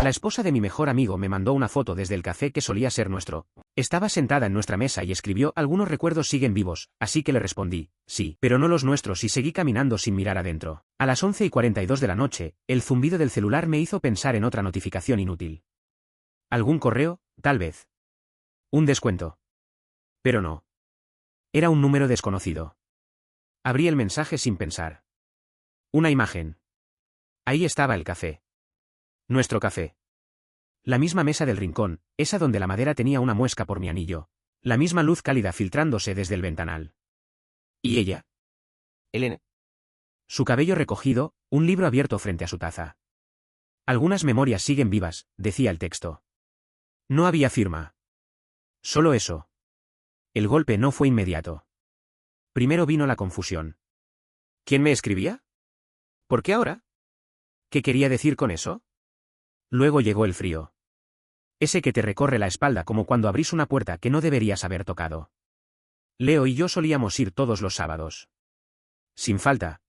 La esposa de mi mejor amigo me mandó una foto desde el café que solía ser nuestro. Estaba sentada en nuestra mesa y escribió: algunos recuerdos siguen vivos, así que le respondí: sí, pero no los nuestros, y seguí caminando sin mirar adentro. A las 11:42 de la noche, el zumbido del celular me hizo pensar en otra notificación inútil. ¿Algún correo? Tal vez. Un descuento. Pero no. Era un número desconocido. Abrí el mensaje sin pensar. Una imagen. Ahí estaba el café. Nuestro café. La misma mesa del rincón, esa donde la madera tenía una muesca por mi anillo. La misma luz cálida filtrándose desde el ventanal. ¿Y ella? Elena. Su cabello recogido, un libro abierto frente a su taza. Algunas memorias siguen vivas, decía el texto. No había firma. Solo eso. El golpe no fue inmediato. Primero vino la confusión. ¿Quién me escribía? ¿Por qué ahora? ¿Qué quería decir con eso? Luego llegó el frío. Ese que te recorre la espalda como cuando abrís una puerta que no deberías haber tocado. Leo y yo solíamos ir todos los sábados. Sin falta.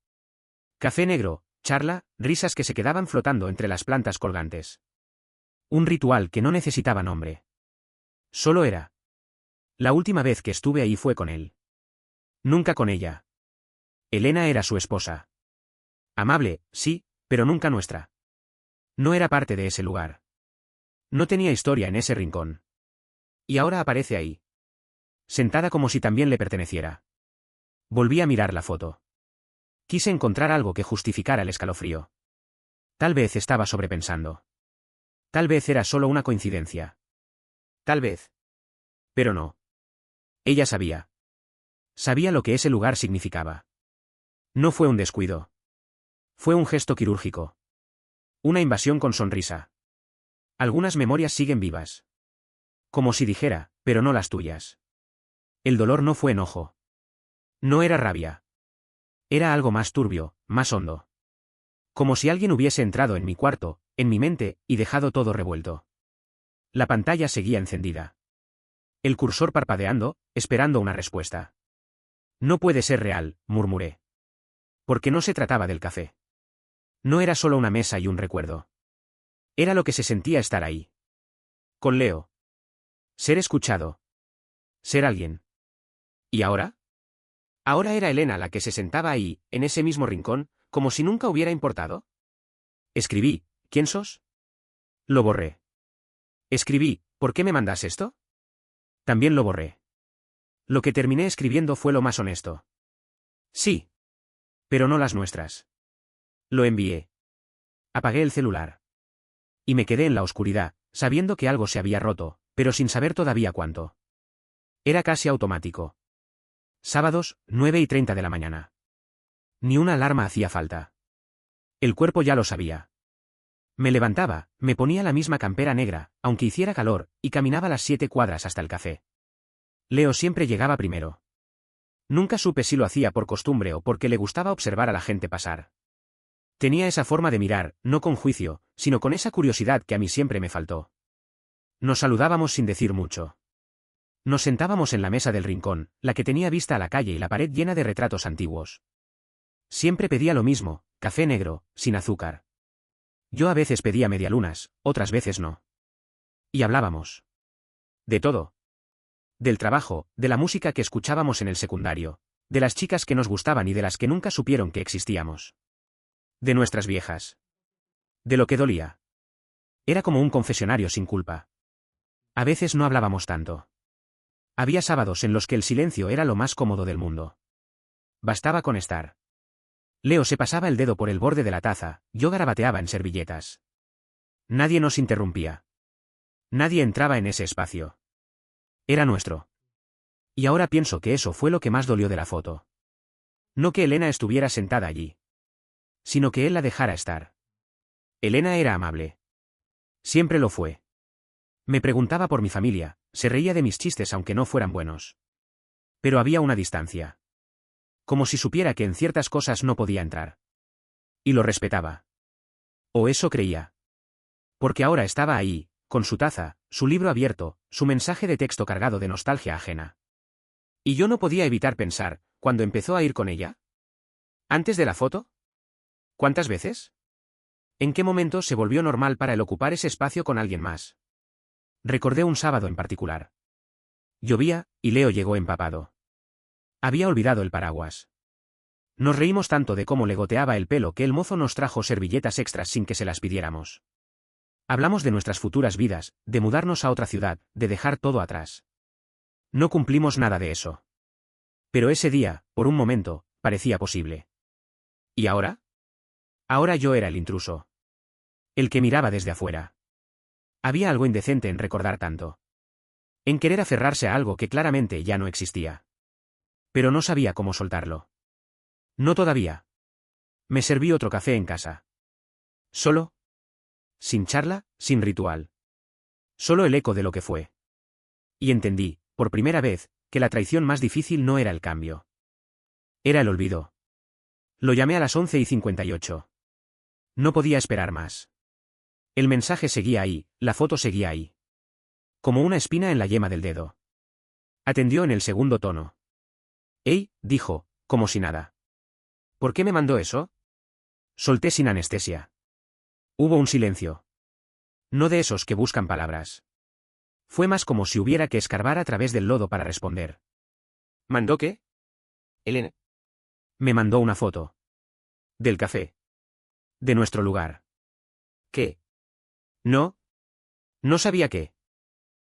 Café negro, charla, risas que se quedaban flotando entre las plantas colgantes. Un ritual que no necesitaba nombre. Solo era. La última vez que estuve ahí fue con él. Nunca con ella. Elena era su esposa. Amable, sí, pero nunca nuestra. No era parte de ese lugar. No tenía historia en ese rincón. Y ahora aparece ahí. Sentada como si también le perteneciera. Volví a mirar la foto. Quise encontrar algo que justificara el escalofrío. Tal vez estaba sobrepensando. Tal vez era solo una coincidencia. Tal vez. Pero no. Ella sabía. Sabía lo que ese lugar significaba. No fue un descuido. Fue un gesto quirúrgico. Una invasión con sonrisa. Algunas memorias siguen vivas. Como si dijera, pero no las tuyas. El dolor no fue enojo. No era rabia. Era algo más turbio, más hondo. Como si alguien hubiese entrado en mi cuarto, en mi mente, y dejado todo revuelto. La pantalla seguía encendida. El cursor parpadeando, esperando una respuesta. No puede ser real, murmuré. Porque no se trataba del café. No era solo una mesa y un recuerdo. Era lo que se sentía estar ahí. Con Leo. Ser escuchado. Ser alguien. ¿Y ahora? Ahora era Elena la que se sentaba ahí, en ese mismo rincón, como si nunca hubiera importado. Escribí: ¿quién sos? Lo borré. Escribí: ¿por qué me mandas esto? También lo borré. Lo que terminé escribiendo fue lo más honesto. Sí. Pero no las nuestras. Lo envié. Apagué el celular. Y me quedé en la oscuridad, sabiendo que algo se había roto, pero sin saber todavía cuánto. Era casi automático. Sábados, 9:30 de la mañana. Ni una alarma hacía falta. El cuerpo ya lo sabía. Me levantaba, me ponía la misma campera negra, aunque hiciera calor, y caminaba las 7 cuadras hasta el café. Leo siempre llegaba primero. Nunca supe si lo hacía por costumbre o porque le gustaba observar a la gente pasar. Tenía esa forma de mirar, no con juicio, sino con esa curiosidad que a mí siempre me faltó. Nos saludábamos sin decir mucho. Nos sentábamos en la mesa del rincón, la que tenía vista a la calle y la pared llena de retratos antiguos. Siempre pedía lo mismo: café negro, sin azúcar. Yo a veces pedía medialunas, otras veces no. Y hablábamos. De todo. Del trabajo, de la música que escuchábamos en el secundario, de las chicas que nos gustaban y de las que nunca supieron que existíamos. De nuestras viejas. De lo que dolía. Era como un confesionario sin culpa. A veces no hablábamos tanto. Había sábados en los que el silencio era lo más cómodo del mundo. Bastaba con estar. Leo se pasaba el dedo por el borde de la taza, yo garabateaba en servilletas. Nadie nos interrumpía. Nadie entraba en ese espacio. Era nuestro. Y ahora pienso que eso fue lo que más dolió de la foto. No que Elena estuviera sentada allí. Sino que él la dejara estar. Elena era amable. Siempre lo fue. Me preguntaba por mi familia, se reía de mis chistes aunque no fueran buenos. Pero había una distancia. Como si supiera que en ciertas cosas no podía entrar. Y lo respetaba. O eso creía. Porque ahora estaba ahí, con su taza, su libro abierto, su mensaje de texto cargado de nostalgia ajena. Y yo no podía evitar pensar, ¿cuándo empezó a ir con ella? ¿Antes de la foto? ¿Cuántas veces? ¿En qué momento se volvió normal para él ocupar ese espacio con alguien más? Recordé un sábado en particular. Llovía, y Leo llegó empapado. Había olvidado el paraguas. Nos reímos tanto de cómo le goteaba el pelo que el mozo nos trajo servilletas extras sin que se las pidiéramos. Hablamos de nuestras futuras vidas, de mudarnos a otra ciudad, de dejar todo atrás. No cumplimos nada de eso. Pero ese día, por un momento, parecía posible. ¿Y ahora? Ahora yo era el intruso. El que miraba desde afuera. Había algo indecente en recordar tanto. En querer aferrarse a algo que claramente ya no existía. Pero no sabía cómo soltarlo. No todavía. Me serví otro café en casa. Solo. Sin charla, sin ritual. Solo el eco de lo que fue. Y entendí, por primera vez, que la traición más difícil no era el cambio. Era el olvido. Lo llamé a las 11:58. No podía esperar más. El mensaje seguía ahí, la foto seguía ahí. Como una espina en la yema del dedo. Atendió en el segundo tono. «Ey», dijo, como si nada. «¿Por qué me mandó eso?» Solté sin anestesia. Hubo un silencio. No de esos que buscan palabras. Fue más como si hubiera que escarbar a través del lodo para responder. ¿Mandó qué? Elena. Me mandó una foto. Del café. De nuestro lugar. ¿Qué? No. No sabía qué.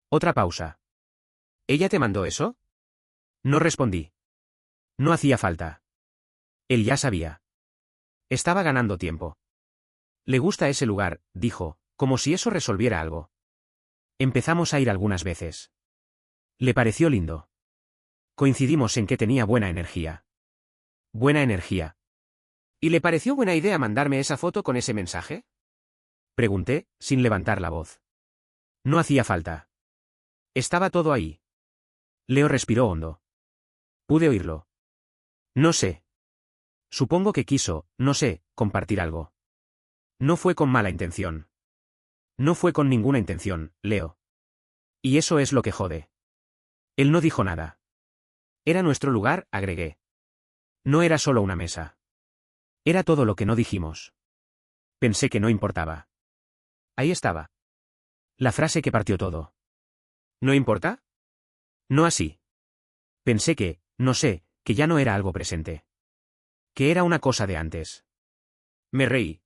Otra pausa. ¿Ella te mandó eso? No respondí. No hacía falta. Él ya sabía. Estaba ganando tiempo. Le gusta ese lugar, dijo, como si eso resolviera algo. Empezamos a ir algunas veces. Le pareció lindo. Coincidimos en que tenía buena energía. Buena energía. ¿Y le pareció buena idea mandarme esa foto con ese mensaje? Pregunté, sin levantar la voz. No hacía falta. Estaba todo ahí. Leo respiró hondo. Pude oírlo. No sé. Supongo que quiso, no sé, compartir algo. No fue con mala intención. No fue con ninguna intención, Leo. Y eso es lo que jode. Él no dijo nada. Era nuestro lugar, agregué. No era solo una mesa. Era todo lo que no dijimos. Pensé que no importaba. Ahí estaba. La frase que partió todo. ¿No importa? No así. Pensé que, no sé, que ya no era algo presente. Que era una cosa de antes. Me reí.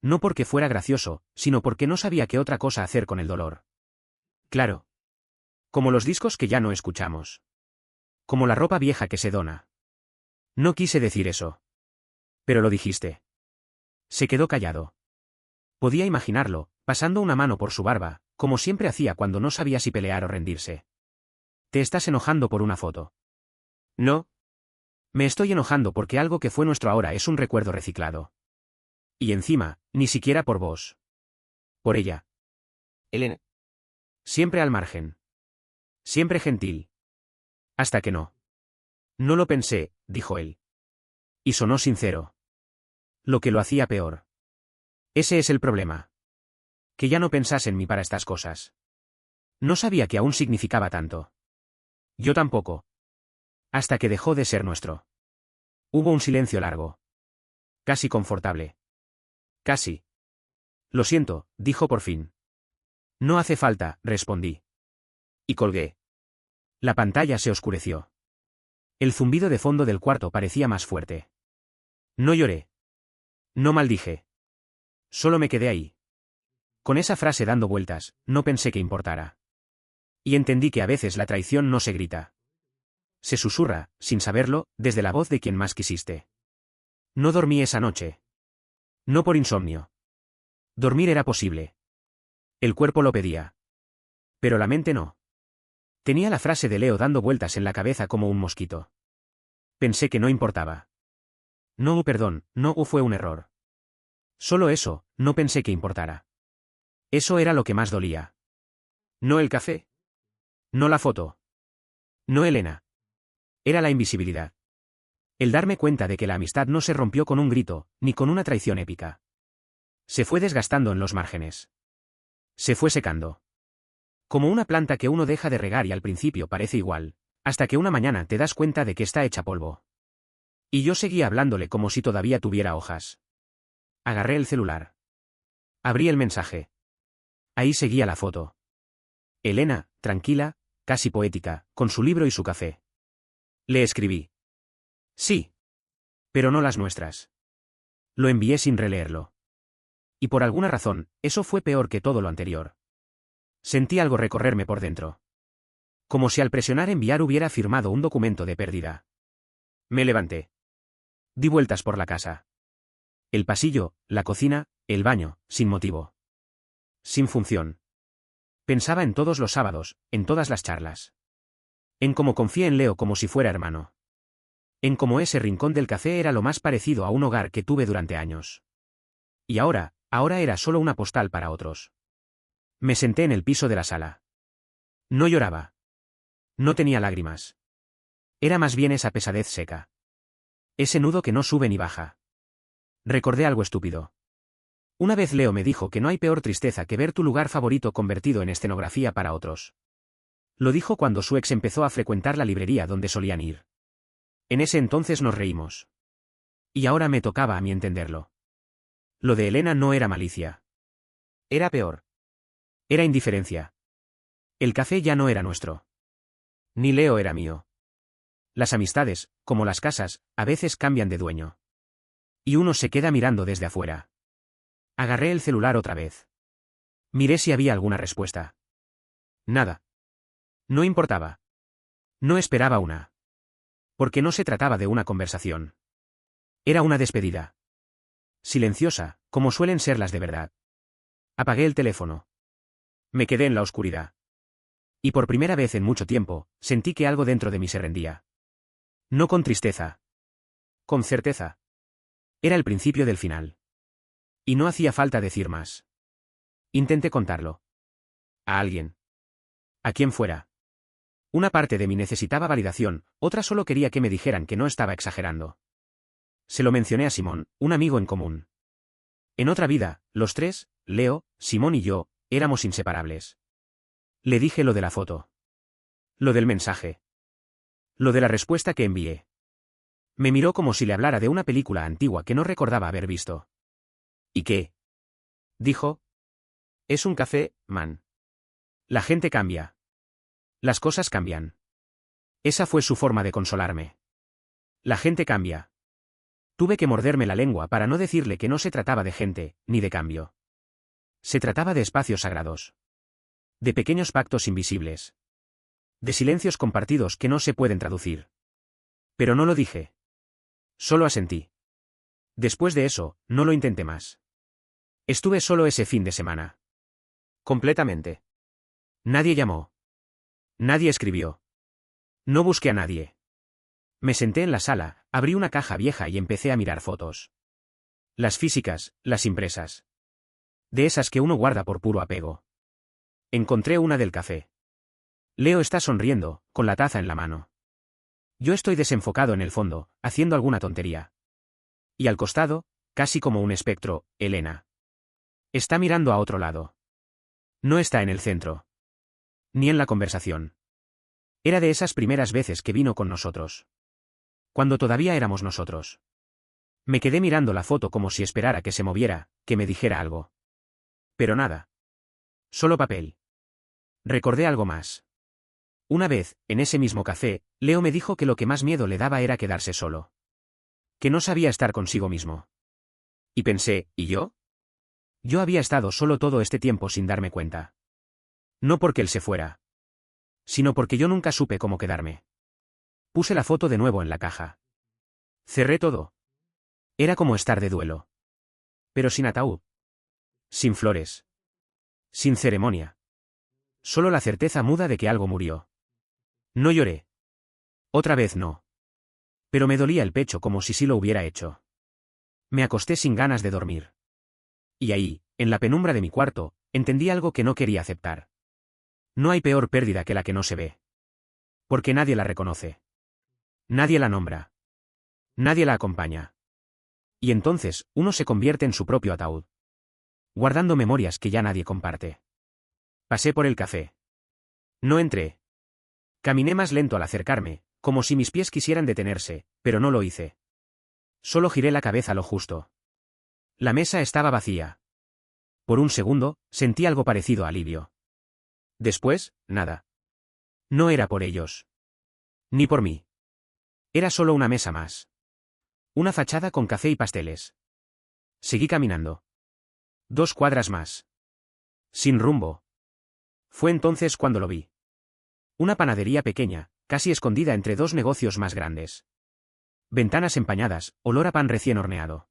No porque fuera gracioso, sino porque no sabía qué otra cosa hacer con el dolor. Claro. Como los discos que ya no escuchamos. Como la ropa vieja que se dona. No quise decir eso. Pero lo dijiste. Se quedó callado. Podía imaginarlo, pasando una mano por su barba, como siempre hacía cuando no sabía si pelear o rendirse. ¿Te estás enojando por una foto? No. Me estoy enojando porque algo que fue nuestro ahora es un recuerdo reciclado. Y encima, ni siquiera por vos. Por ella. Elena. Siempre al margen. Siempre gentil. Hasta que no. No lo pensé, dijo él. Y sonó sincero. Lo que lo hacía peor. Ese es el problema. Que ya no pensás en mí para estas cosas. No sabía que aún significaba tanto. Yo tampoco. Hasta que dejó de ser nuestro. Hubo un silencio largo. Casi confortable. Casi. Lo siento, dijo por fin. No hace falta, respondí. Y colgué. La pantalla se oscureció. El zumbido de fondo del cuarto parecía más fuerte. No lloré. No maldije. Solo me quedé ahí. Con esa frase dando vueltas, no pensé que importara. Y entendí que a veces la traición no se grita. Se susurra, sin saberlo, desde la voz de quien más quisiste. No dormí esa noche. No por insomnio. Dormir era posible. El cuerpo lo pedía. Pero la mente no. Tenía la frase de Leo dando vueltas en la cabeza como un mosquito. Pensé que no importaba. No, perdón, no fue un error. Solo eso, no pensé que importara. Eso era lo que más dolía. No el café. No la foto. No Elena. Era la invisibilidad. El darme cuenta de que la amistad no se rompió con un grito, ni con una traición épica. Se fue desgastando en los márgenes. Se fue secando. Como una planta que uno deja de regar y al principio parece igual, hasta que una mañana te das cuenta de que está hecha polvo. Y yo seguía hablándole como si todavía tuviera hojas. Agarré el celular. Abrí el mensaje. Ahí seguía la foto. Elena, tranquila, casi poética, con su libro y su café. Le escribí. Sí. Pero no las nuestras. Lo envié sin releerlo. Y por alguna razón, eso fue peor que todo lo anterior. Sentí algo recorrerme por dentro. Como si al presionar enviar hubiera firmado un documento de pérdida. Me levanté. Di vueltas por la casa. El pasillo, la cocina, el baño, sin motivo. Sin función. Pensaba en todos los sábados, en todas las charlas. En cómo confié en Leo como si fuera hermano. En cómo ese rincón del café era lo más parecido a un hogar que tuve durante años. Y ahora era solo una postal para otros. Me senté en el piso de la sala. No lloraba. No tenía lágrimas. Era más bien esa pesadez seca. Ese nudo que no sube ni baja. Recordé algo estúpido. Una vez Leo me dijo que no hay peor tristeza que ver tu lugar favorito convertido en escenografía para otros. Lo dijo cuando su ex empezó a frecuentar la librería donde solían ir. En ese entonces nos reímos. Y ahora me tocaba a mí entenderlo. Lo de Elena no era malicia. Era peor. Era indiferencia. El café ya no era nuestro. Ni Leo era mío. Las amistades, como las casas, a veces cambian de dueño. Y uno se queda mirando desde afuera. Agarré el celular otra vez. Miré si había alguna respuesta. Nada. No importaba. No esperaba una. Porque no se trataba de una conversación. Era una despedida. Silenciosa, como suelen ser las de verdad. Apagué el teléfono. Me quedé en la oscuridad. Y por primera vez en mucho tiempo, sentí que algo dentro de mí se rendía. No con tristeza. Con certeza. Era el principio del final. Y no hacía falta decir más. Intenté contarlo. A alguien. A quien fuera. Una parte de mí necesitaba validación, otra solo quería que me dijeran que no estaba exagerando. Se lo mencioné a Simón, un amigo en común. En otra vida, los tres, Leo, Simón y yo, éramos inseparables. Le dije lo de la foto. Lo del mensaje. Lo de la respuesta que envié. Me miró como si le hablara de una película antigua que no recordaba haber visto. ¿Y qué? Dijo. Es un café, man. La gente cambia. Las cosas cambian. Esa fue su forma de consolarme. La gente cambia. Tuve que morderme la lengua para no decirle que no se trataba de gente, ni de cambio. Se trataba de espacios sagrados. De pequeños pactos invisibles. De silencios compartidos que no se pueden traducir. Pero no lo dije. Solo asentí. Después de eso, no lo intenté más. Estuve solo ese fin de semana. Completamente. Nadie llamó. Nadie escribió. No busqué a nadie. Me senté en la sala, abrí una caja vieja y empecé a mirar fotos. Las físicas, las impresas. De esas que uno guarda por puro apego. Encontré una del café. Leo está sonriendo, con la taza en la mano. Yo estoy desenfocado en el fondo, haciendo alguna tontería. Y al costado, casi como un espectro, Elena. Está mirando a otro lado. No está en el centro. Ni en la conversación. Era de esas primeras veces que vino con nosotros. Cuando todavía éramos nosotros. Me quedé mirando la foto como si esperara que se moviera, que me dijera algo. Pero nada. Solo papel. Recordé algo más. Una vez, en ese mismo café, Leo me dijo que lo que más miedo le daba era quedarse solo. Que no sabía estar consigo mismo. Y pensé, ¿y yo? Yo había estado solo todo este tiempo sin darme cuenta. No porque él se fuera. Sino porque yo nunca supe cómo quedarme. Puse la foto de nuevo en la caja. Cerré todo. Era como estar de duelo. Pero sin ataúd. Sin flores. Sin ceremonia. Solo la certeza muda de que algo murió. No lloré. Otra vez no. Pero me dolía el pecho como si sí lo hubiera hecho. Me acosté sin ganas de dormir. Y ahí, en la penumbra de mi cuarto, entendí algo que no quería aceptar. No hay peor pérdida que la que no se ve. Porque nadie la reconoce. Nadie la nombra. Nadie la acompaña. Y entonces, uno se convierte en su propio ataúd. Guardando memorias que ya nadie comparte. Pasé por el café. No entré. Caminé más lento al acercarme, como si mis pies quisieran detenerse, pero no lo hice. Solo giré la cabeza lo justo. La mesa estaba vacía. Por un segundo, sentí algo parecido a alivio. Después, nada. No era por ellos. Ni por mí. Era solo una mesa más. Una fachada con café y pasteles. Seguí caminando. 2 cuadras más. Sin rumbo. Fue entonces cuando lo vi. Una panadería pequeña, casi escondida entre 2 negocios más grandes. Ventanas empañadas, olor a pan recién horneado.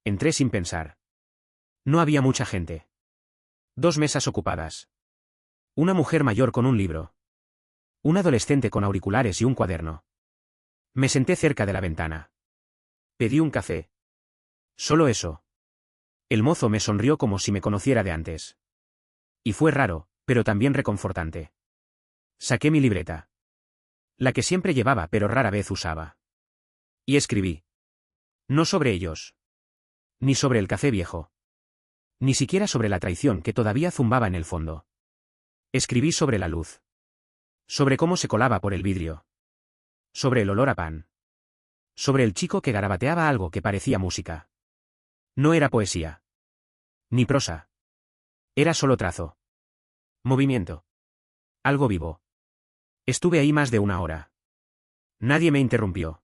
Entré sin pensar. No había mucha gente. 2 mesas ocupadas. Una mujer mayor con un libro. Un adolescente con auriculares y un cuaderno. Me senté cerca de la ventana. Pedí un café. Solo eso. El mozo me sonrió como si me conociera de antes. Y fue raro, pero también reconfortante. Saqué mi libreta. La que siempre llevaba pero rara vez usaba. Y escribí. No sobre ellos. Ni sobre el café viejo. Ni siquiera sobre la traición que todavía zumbaba en el fondo. Escribí sobre la luz. Sobre cómo se colaba por el vidrio. Sobre el olor a pan. Sobre el chico que garabateaba algo que parecía música. No era poesía. Ni prosa. Era solo trazo. Movimiento. Algo vivo. Estuve ahí más de 1 hora. Nadie me interrumpió.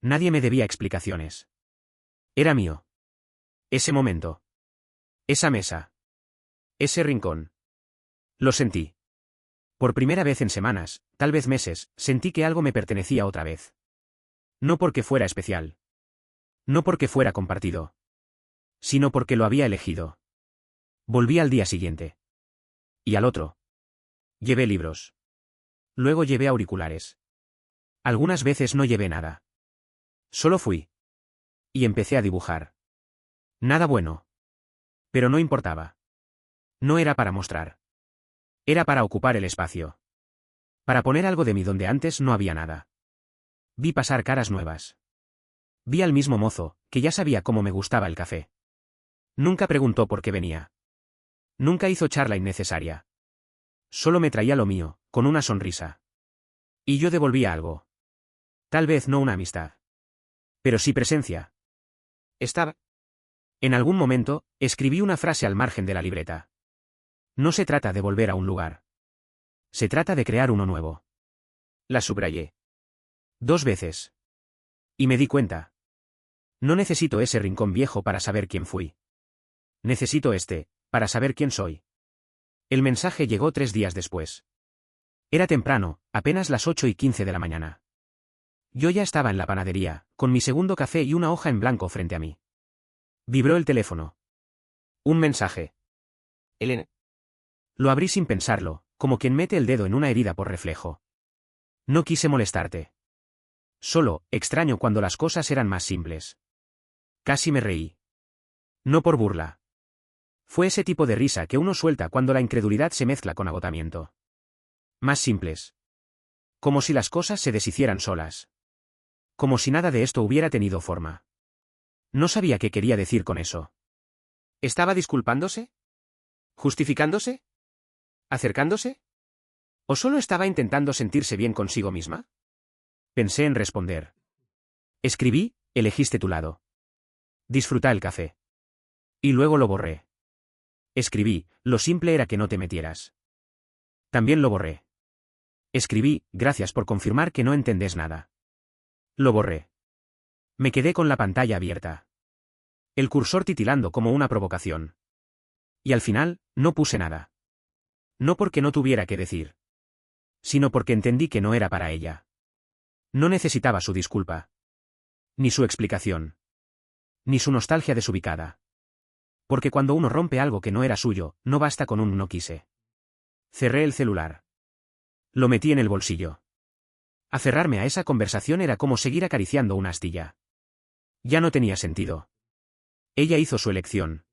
Nadie me debía explicaciones. Era mío. Ese momento. Esa mesa. Ese rincón. Lo sentí. Por primera vez en semanas, tal vez meses, sentí que algo me pertenecía otra vez. No porque fuera especial. No porque fuera compartido. Sino porque lo había elegido. Volví al día siguiente. Y al otro. Llevé libros. Luego llevé auriculares. Algunas veces no llevé nada. Solo fui. Y empecé a dibujar. Nada bueno. Pero no importaba. No era para mostrar. Era para ocupar el espacio. Para poner algo de mí donde antes no había nada. Vi pasar caras nuevas. Vi al mismo mozo, que ya sabía cómo me gustaba el café. Nunca preguntó por qué venía. Nunca hizo charla innecesaria. Solo me traía lo mío, con una sonrisa. Y yo devolvía algo. Tal vez no una amistad. Pero sí presencia. Estaba. En algún momento, escribí una frase al margen de la libreta. No se trata de volver a un lugar. Se trata de crear uno nuevo. La subrayé. 2 veces. Y me di cuenta. No necesito ese rincón viejo para saber quién fui. Necesito este, para saber quién soy. El mensaje llegó 3 días después. Era temprano, apenas las 8:15 de la mañana. Yo ya estaba en la panadería, con mi segundo café y una hoja en blanco frente a mí. Vibró el teléfono. Un mensaje. Elena. Lo abrí sin pensarlo, como quien mete el dedo en una herida por reflejo. No quise molestarte. Solo, extraño cuando las cosas eran más simples. Casi me reí. No por burla. Fue ese tipo de risa que uno suelta cuando la incredulidad se mezcla con agotamiento. Más simples. Como si las cosas se deshicieran solas. Como si nada de esto hubiera tenido forma. No sabía qué quería decir con eso. ¿Estaba disculpándose? ¿Justificándose? ¿Acercándose? ¿O solo estaba intentando sentirse bien consigo misma? Pensé en responder. Escribí, elegiste tu lado. Disfruta el café. Y luego lo borré. Escribí, lo simple era que no te metieras. También lo borré. Escribí, gracias por confirmar que no entendés nada. Lo borré. Me quedé con la pantalla abierta. El cursor titilando como una provocación. Y al final, no puse nada. No porque no tuviera que decir. Sino porque entendí que no era para ella. No necesitaba su disculpa. Ni su explicación. Ni su nostalgia desubicada. Porque cuando uno rompe algo que no era suyo, no basta con un no quise. Cerré el celular. Lo metí en el bolsillo. Aferrarme a esa conversación era como seguir acariciando una astilla. Ya no tenía sentido. Ella hizo su elección.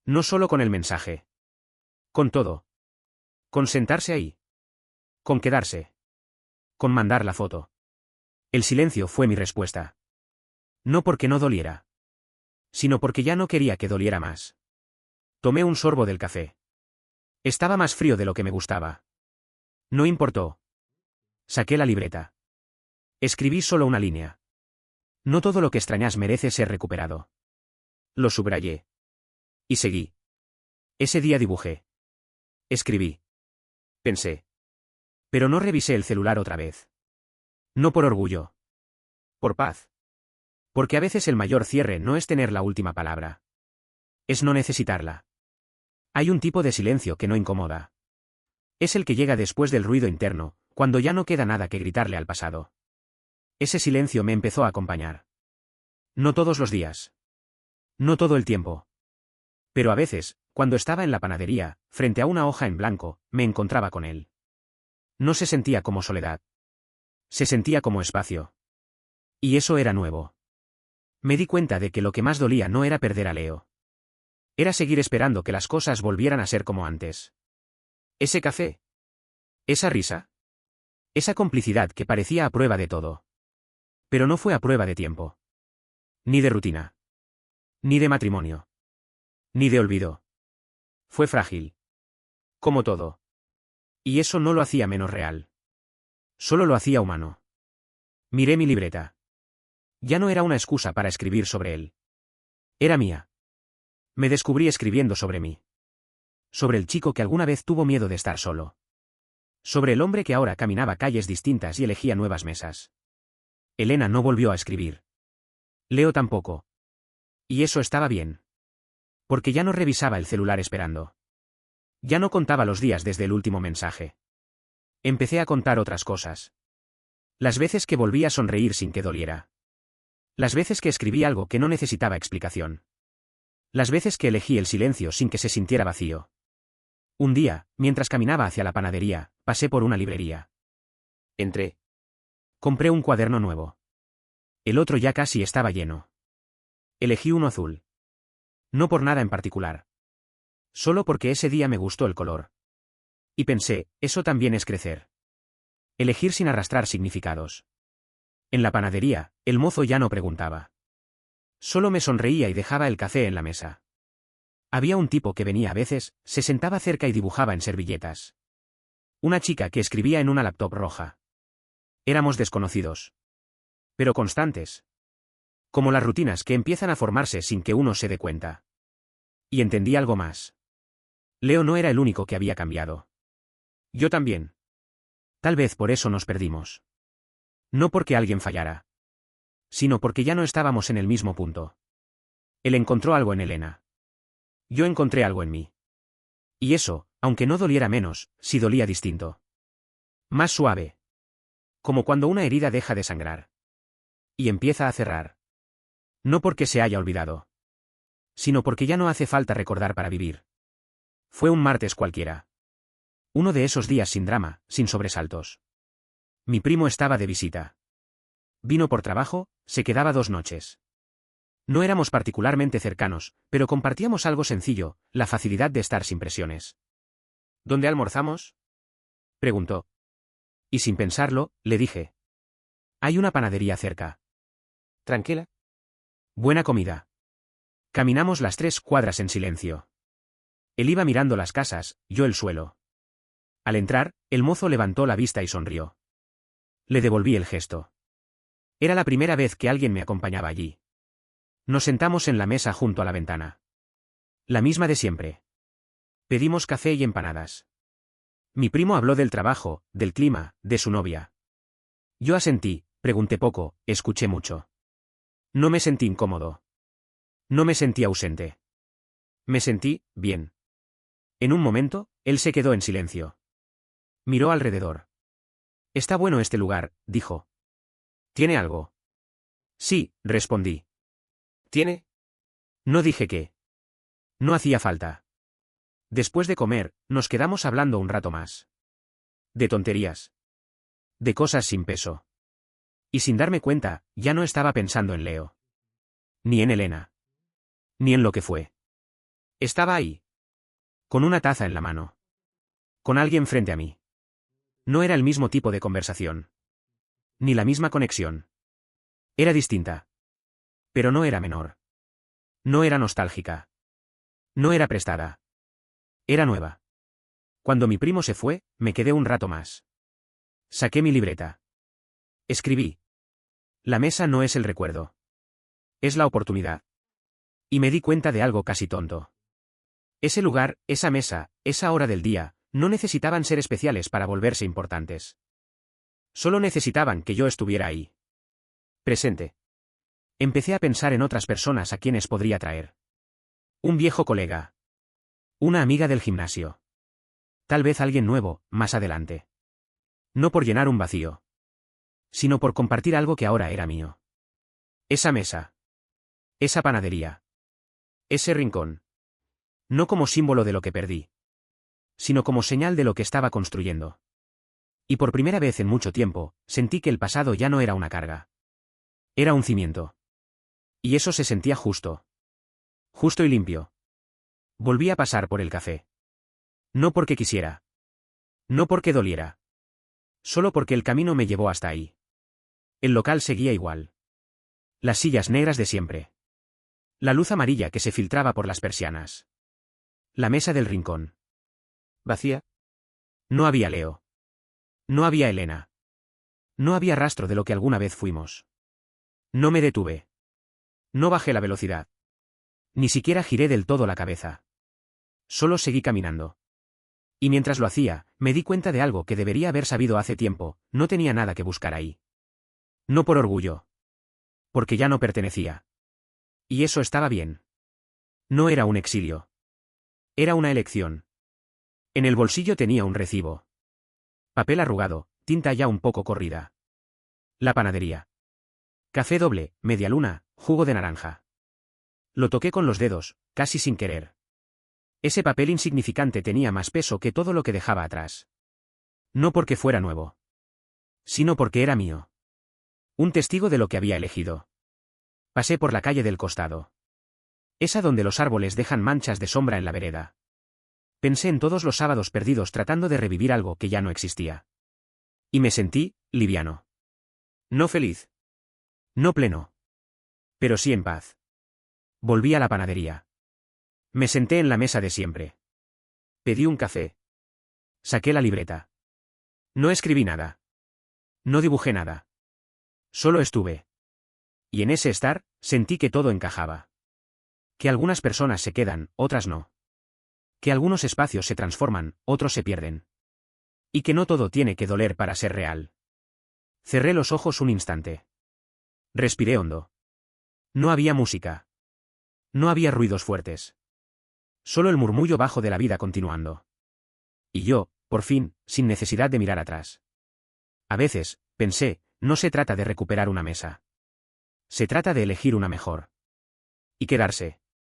No solo con el mensaje. Con todo. Con sentarse ahí. Con quedarse. Con mandar la foto. El silencio fue mi respuesta. No porque no doliera. Sino porque ya no quería que doliera más. Tomé un sorbo del café. Estaba más frío de lo que me gustaba. No importó. Saqué la libreta. Escribí solo una línea. No todo lo que extrañas merece ser recuperado. Lo subrayé. Y seguí. Ese día dibujé. Escribí. Pensé. Pero no revisé el celular otra vez. No por orgullo. Por paz. Porque a veces el mayor cierre no es tener la última palabra. Es no necesitarla. Hay un tipo de silencio que no incomoda. Es el que llega después del ruido interno, cuando ya no queda nada que gritarle al pasado. Ese silencio me empezó a acompañar. No todos los días. No todo el tiempo. Pero a veces, cuando estaba en la panadería, frente a una hoja en blanco, me encontraba con él. No se sentía como soledad. Se sentía como espacio. Y eso era nuevo. Me di cuenta de que lo que más dolía no era perder a Leo. Era seguir esperando que las cosas volvieran a ser como antes. Ese café. Esa risa. Esa complicidad que parecía a prueba de todo. Pero no fue a prueba de tiempo. Ni de rutina. Ni de matrimonio. Ni de olvido. Fue frágil. Como todo. Y eso no lo hacía menos real. Solo lo hacía humano. Miré mi libreta. Ya no era una excusa para escribir sobre él. Era mía. Me descubrí escribiendo sobre mí. Sobre el chico que alguna vez tuvo miedo de estar solo. Sobre el hombre que ahora caminaba calles distintas y elegía nuevas mesas. Elena no volvió a escribir. Leo tampoco. Y eso estaba bien. Porque ya no revisaba el celular esperando. Ya no contaba los días desde el último mensaje. Empecé a contar otras cosas. Las veces que volví a sonreír sin que doliera. Las veces que escribí algo que no necesitaba explicación. Las veces que elegí el silencio sin que se sintiera vacío. Un día, mientras caminaba hacia la panadería, pasé por una librería. Entré. Compré un cuaderno nuevo. El otro ya casi estaba lleno. Elegí uno azul. No por nada en particular. Solo porque ese día me gustó el color. Y pensé, eso también es crecer. Elegir sin arrastrar significados. En la panadería, el mozo ya no preguntaba. Solo me sonreía y dejaba el café en la mesa. Había un tipo que venía a veces, se sentaba cerca y dibujaba en servilletas. Una chica que escribía en una laptop roja. Éramos desconocidos. Pero constantes. Como las rutinas que empiezan a formarse sin que uno se dé cuenta. Y entendí algo más. Leo no era el único que había cambiado. Yo también. Tal vez por eso nos perdimos. No porque alguien fallara. Sino porque ya no estábamos en el mismo punto. Él encontró algo en Elena. Yo encontré algo en mí. Y eso, aunque no doliera menos, sí dolía distinto. Más suave. Como cuando una herida deja de sangrar. Y empieza a cerrar. No porque se haya olvidado. Sino porque ya no hace falta recordar para vivir. Fue un martes cualquiera. Uno de esos días sin drama, sin sobresaltos. Mi primo estaba de visita. Vino por trabajo, se quedaba 2 noches. No éramos particularmente cercanos, pero compartíamos algo sencillo, la facilidad de estar sin presiones. ¿Dónde almorzamos?, preguntó. Y sin pensarlo, le dije. Hay una panadería cerca. Tranquila. Buena comida. Caminamos las 3 cuadras en silencio. Él iba mirando las casas, yo el suelo. Al entrar, el mozo levantó la vista y sonrió. Le devolví el gesto. Era la primera vez que alguien me acompañaba allí. Nos sentamos en la mesa junto a la ventana. La misma de siempre. Pedimos café y empanadas. Mi primo habló del trabajo, del clima, de su novia. Yo asentí, pregunté poco, escuché mucho. No me sentí incómodo. No me sentí ausente. Me sentí bien. En un momento, él se quedó en silencio. Miró alrededor. Está bueno este lugar, dijo. ¿Tiene algo? Sí, respondí. ¿Tiene? No dije qué. No hacía falta. Después de comer, nos quedamos hablando un rato más. De tonterías. De cosas sin peso. Y sin darme cuenta, ya no estaba pensando en Leo. Ni en Elena. Ni en lo que fue. Estaba ahí. Con una taza en la mano. Con alguien frente a mí. No era el mismo tipo de conversación. Ni la misma conexión. Era distinta. Pero no era menor. No era nostálgica. No era prestada. Era nueva. Cuando mi primo se fue, me quedé un rato más. Saqué mi libreta. Escribí. La mesa no es el recuerdo. Es la oportunidad. Y me di cuenta de algo casi tonto. Ese lugar, esa mesa, esa hora del día, no necesitaban ser especiales para volverse importantes. Solo necesitaban que yo estuviera ahí. Presente. Empecé a pensar en otras personas a quienes podría traer. Un viejo colega. Una amiga del gimnasio. Tal vez alguien nuevo, más adelante. No por llenar un vacío, sino por compartir algo que ahora era mío. Esa mesa. Esa panadería. Ese rincón. No como símbolo de lo que perdí, sino como señal de lo que estaba construyendo. Y por primera vez en mucho tiempo, sentí que el pasado ya no era una carga. Era un cimiento. Y eso se sentía justo. Justo y limpio. Volví a pasar por el café. No porque quisiera. No porque doliera. Solo porque el camino me llevó hasta ahí. El local seguía igual. Las sillas negras de siempre. La luz amarilla que se filtraba por las persianas. La mesa del rincón. ¿Vacía? No había Leo. No había Elena. No había rastro de lo que alguna vez fuimos. No me detuve. No bajé la velocidad. Ni siquiera giré del todo la cabeza. Solo seguí caminando. Y mientras lo hacía, me di cuenta de algo que debería haber sabido hace tiempo: no tenía nada que buscar ahí. No por orgullo. Porque ya no pertenecía. Y eso estaba bien. No era un exilio. Era una elección. En el bolsillo tenía un recibo. Papel arrugado, tinta ya un poco corrida. La panadería. Café doble, media luna, jugo de naranja. Lo toqué con los dedos, casi sin querer. Ese papel insignificante tenía más peso que todo lo que dejaba atrás. No porque fuera nuevo, sino porque era mío. Un testigo de lo que había elegido. Pasé por la calle del costado. Esa donde los árboles dejan manchas de sombra en la vereda. Pensé en todos los sábados perdidos tratando de revivir algo que ya no existía. Y me sentí liviano. No feliz. No pleno. Pero sí en paz. Volví a la panadería. Me senté en la mesa de siempre. Pedí un café. Saqué la libreta. No escribí nada. No dibujé nada. Solo estuve. Y en ese estar, sentí que todo encajaba. Que algunas personas se quedan, otras no. Que algunos espacios se transforman, otros se pierden. Y que no todo tiene que doler para ser real. Cerré los ojos un instante. Respiré hondo. No había música. No había ruidos fuertes. Solo el murmullo bajo de la vida continuando. Y yo, por fin, sin necesidad de mirar atrás. A veces, pensé, no se trata de recuperar una mesa. Se trata de elegir una mejor. Y quedarse.